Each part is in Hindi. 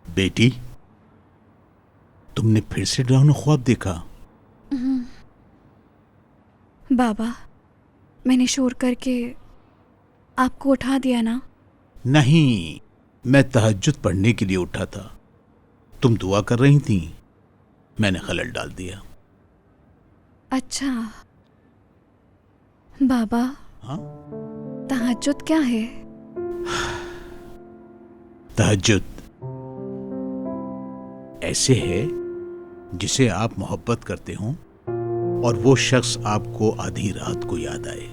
बेटी, तुमने फिर से डरावना ख्वाब देखा? बाबा, मैंने शोर करके आपको उठा दिया ना? नहीं, मैं तहज्जुद पढ़ने के लिए उठा था। तुम दुआ कर रही थी, मैंने खलल डाल दिया। अच्छा बाबा। हाँ? तहज्जुद क्या है? तहज्जुद ऐसे है जिसे आप मोहब्बत करते हो और वो शख्स आपको आधी रात को याद आए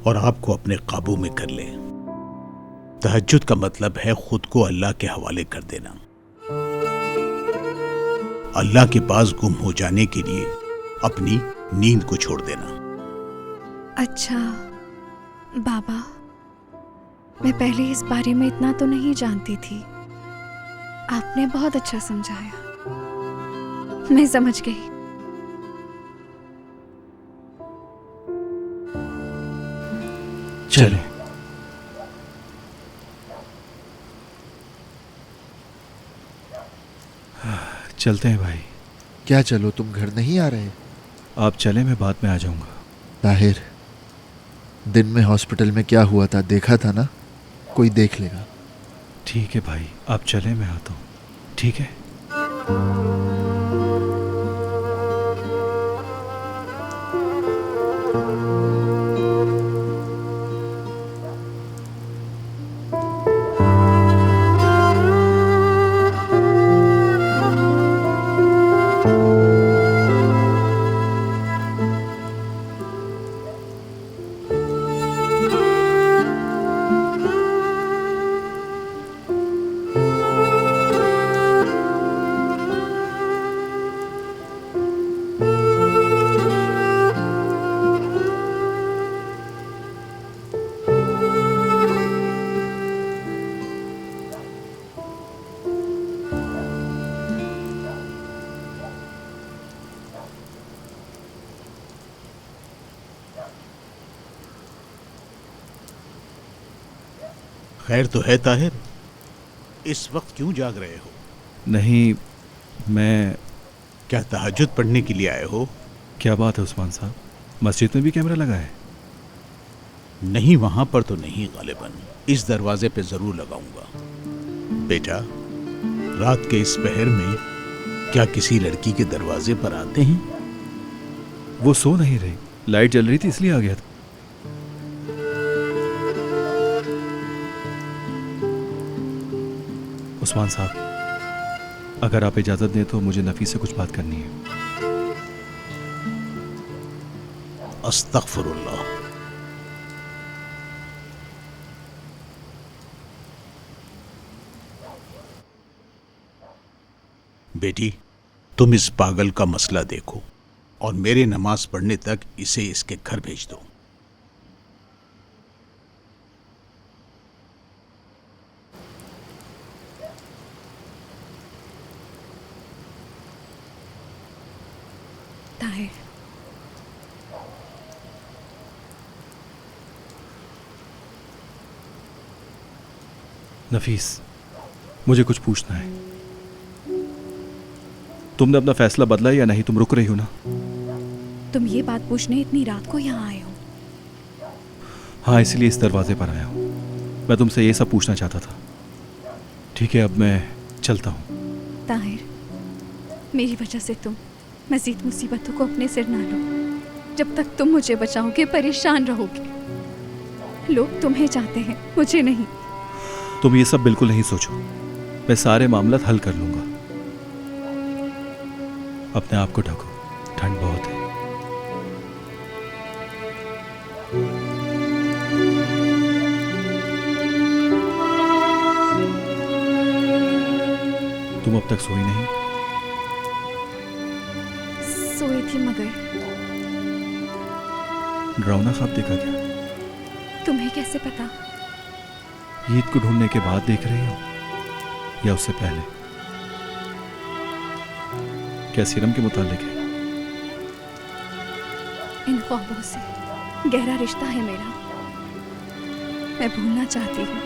और आपको अपने काबू में कर ले। तहज्जुद का मतलब है खुद को अल्लाह के हवाले कर देना, अल्लाह के पास गुम हो जाने के लिए अपनी नींद को छोड़ देना। अच्छा बाबा, मैं पहले इस बारे में इतना तो नहीं जानती थी। आपने बहुत अच्छा समझाया, मैं समझ गई। चले। चलते हैं भाई। क्या चलो, तुम घर नहीं आ रहे? आप चले, मैं बाद में आ जाऊंगा। ताहिर, दिन में हॉस्पिटल में क्या हुआ था देखा था ना? कोई देख लेगा। ठीक है भाई, आप चले, मैं आता हूँ। ठीक है। खैर तो है ताहिर, इस वक्त क्यों जाग रहे हो? नहीं, मैं... क्या तहज्जुद पढ़ने के लिए आए हो? क्या बात है उस्मान साहब, मस्जिद में भी कैमरा लगा है? नहीं, वहां पर तो नहीं गालिबन, इस दरवाजे पे जरूर लगाऊंगा। बेटा, रात के इस पहर में क्या किसी लड़की के दरवाजे पर आते हैं? वो सो नहीं रही, लाइट जल रही थी इसलिए आ गया था। उस्मान साहब, अगर आप इजाजत दें तो मुझे नफीस से कुछ बात करनी है। अस्तगफिरुल्लाह। बेटी, तुम इस पागल का मसला देखो और मेरे नमाज पढ़ने तक इसे इसके घर भेज दो। ताहिर। नफीस, मुझे कुछ पूछना है। तुमने अपना फैसला बदला या नहीं? तुम रुक रही हो ना? तुम ये बात पूछने इतनी रात को यहाँ आए हो? हाँ, इसलिए इस दरवाजे पर आया हूँ। मैं तुमसे ये सब पूछना चाहता था। ठीक है, अब मैं चलता हूँ। ताहिर, मेरी वजह से तुम मजीद मुसीबतों को अपने सिर ना लो। जब तक तुम मुझे बचाओगे परेशान रहोगे। लोग तुम्हें चाहते हैं, मुझे नहीं। तुम ये सब बिल्कुल नहीं सोचो, मैं सारे मामला हल कर लूंगा। अपने आप को ढको, ठंड बहुत है। तुम अब तक सोई नहीं? सोई थी मगर डरावना ख्वाब देखा क्या? तुम्हें कैसे पता? ईद को ढूंढने के बाद देख रही हो या उससे पहले? क्या सीरम के मुतालिक है? इन ख्वाबों से गहरा रिश्ता है मेरा। मैं भूलना चाहती हूँ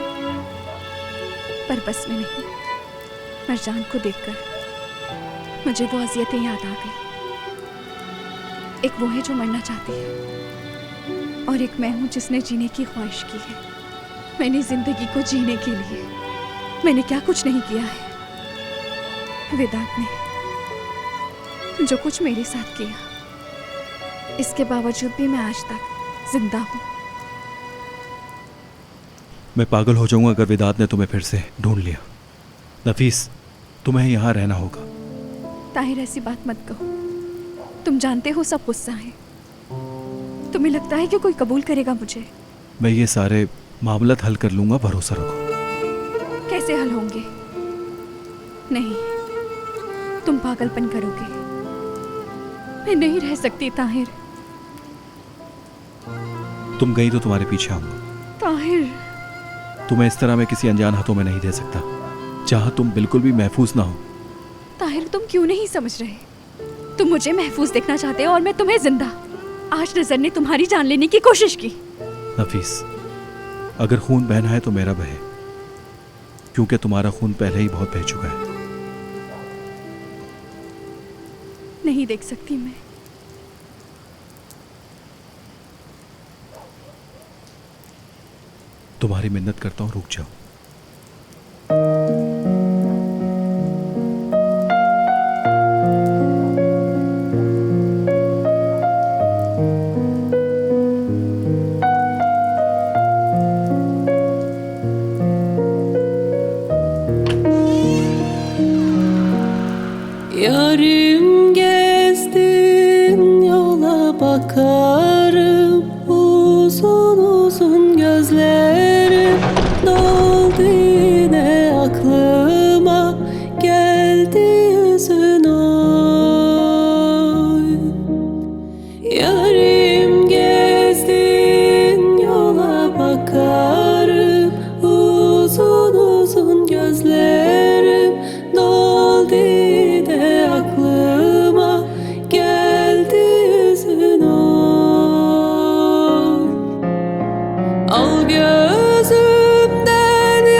पर बस में नहीं। मरजान को देखकर मुझे वो अज़ियतें याद आ गई। एक वो है जो मरना चाहती है और एक मैं हूँ जिसने जीने की ख्वाहिश की है। मैंने जिंदगी को जीने के लिए मैंने क्या कुछ नहीं किया है। वेदांत ने जो कुछ मेरे साथ किया, इसके बावजूद भी मैं आज तक जिंदा हूँ। मैं पागल हो जाऊंगा अगर वेदांत ने तुम्हें फिर से ढूंढ लिया। नफीस, तुम्हें यहाँ रहना होगा। ताहिर, ऐसी बात मत कहो। तुम जानते हो सब गुस्सा है। तुम्हें लगता है कि कोई कबूल करेगा मुझे? मैं ये सारे मामला हल कर लूंगा, भरोसा रखो। कैसे हल होंगे? नहीं, तुम पागलपन करोगे। मैं नहीं रह सकती ताहिर। तुम गई तो तुम्हारे पीछे आऊंगा। ताहिर, तुम्हें इस तरह मैं किसी अनजान हाथों में नहीं दे सकता, जहां तुम बिल्कुल भी महफूज ना हो। ताहिर, तुम क्यों नहीं समझ रहे? तुम मुझे महफूज देखना चाहते हो और मैं तुम्हें जिंदा। आज नजर ने तुम्हारी जान लेने की कोशिश की। नफीस, अगर खून बहना है तो मेरा बहे, क्योंकि तुम्हारा खून पहले ही बहुत बह चुका है। नहीं देख सकती मैं। तुम्हारी मिन्नत करता हूं, रुक जाओ। Yarım gezdin yola bakarım, uzun uzun gözlerim doldu yine aklıma, geldi yüzün oy. Yarım gezdin yola bakarım, uzun uzun gözlerim doldu yine aklıma, geldi yüzün oy. Al gözümden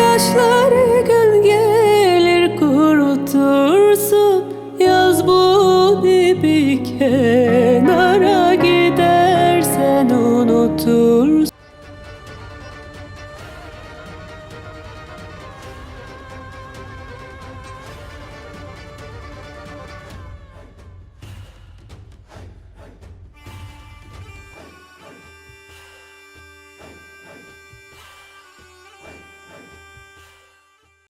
yaşları, gün gelir kurutursun, yaz bunu bir kenara.